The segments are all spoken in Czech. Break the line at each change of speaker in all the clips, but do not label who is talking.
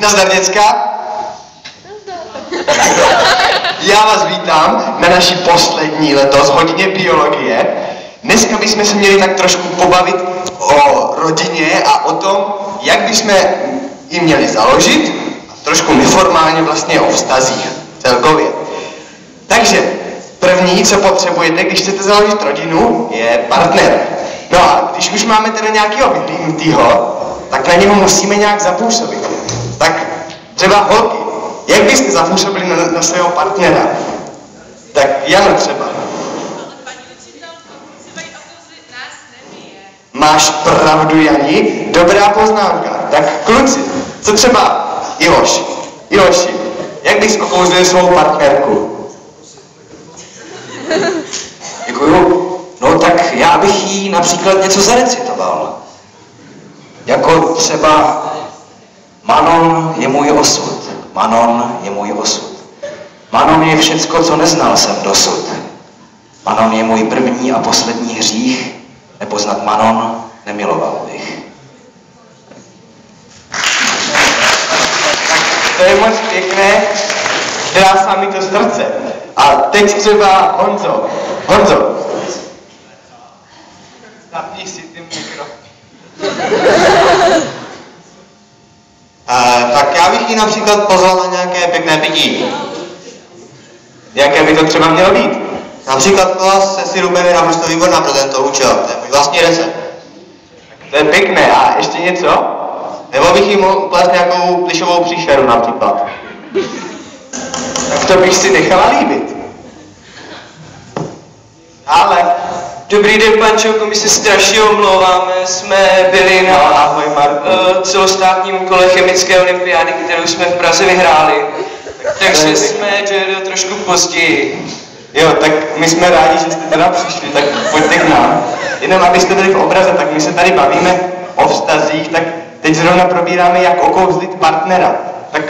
Nazdar, děcka. Já vás vítám na naší poslední letos hodině biologie. Dneska bychom se měli tak trošku pobavit o rodině a o tom, jak bychom ji měli založit a trošku neformálně vlastně o vztazích celkově. Takže první, co potřebujete, když chcete založit rodinu, je partner. No a když už máme teda nějakého vyhlídnutýho, tak na něho musíme nějak zapůsobit. Tak třeba holky, jak byste zapůsobili na svého partnera? Tak Jano třeba. Máš pravdu, Jani, dobrá poznámka. Tak kluci, co třeba Ivoši, jak bys okouzlil svou partnerku?
Děkuju. No tak já bych jí například něco zarecitoval. Jako třeba Manon je můj osud, Manon je můj osud. Manon je všecko, co neznal jsem dosud. Manon je můj první a poslední hřích, nepoznat Manon nemiloval bych.
To je moc pěkné, krásá mi to srdce. A teď třeba Honzo. Zapni si tím mikrofon.
Tak já bych ji například pozval na nějaké pěkné pití.
Jaké by to třeba mělo být?
Například klas se sirupem je naprosto výborná pro tento účel. To je můj vlastní recept.
To je pěkné. A ještě něco?
Nebo bych jí mohl upléct nějakou plišovou příšeru například.
Tak to bych si nechala líbit. Ale...
Dobrý den, Pančelko, my se strašně omlouváme, jsme byli na
ahoj, Marku.
Celostátním kole chemické olympiády, kterou jsme v Praze vyhráli. Takže jsme jeli trošku později.
Jo, tak my jsme rádi, že jste teda přišli, tak pojďte k nám. Jenom abyste byli v obraze, tak my se tady bavíme o vztazích, tak teď zrovna probíráme, jak okouzlit partnera. Tak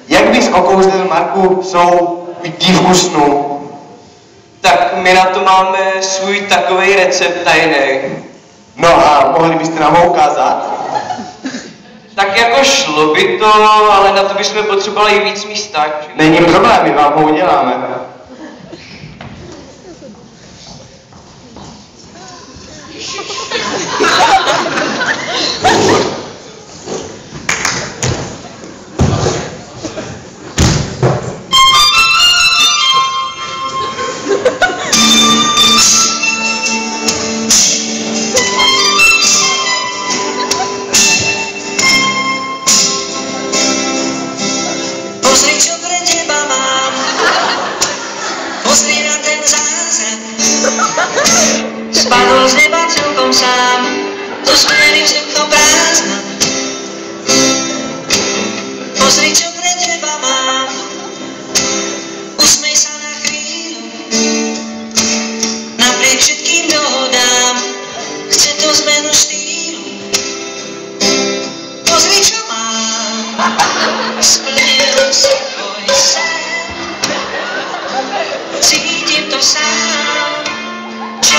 jak bys okouzlil, Marku, svou dívku snů?
Tak my na to máme svůj takovej recept tajný.
No a mohli byste nám ho ukázat?
Tak jako šlo by to, ale na to bychom potřebovali i víc místa.
Není problém, my vám ho uděláme.
Pozri, čo pre teba mám, pozri na ten zázrak. Spadol z neba celkom sám, do sklený vzduchom prázdna. Pozri, čo pre teba mám, usmej sa na chvíľu. Napriek všetkým dohodám, chce to zmenu štýlu. Pozri, čo mám, splnil si tvoj sen. Cítim to sám, čo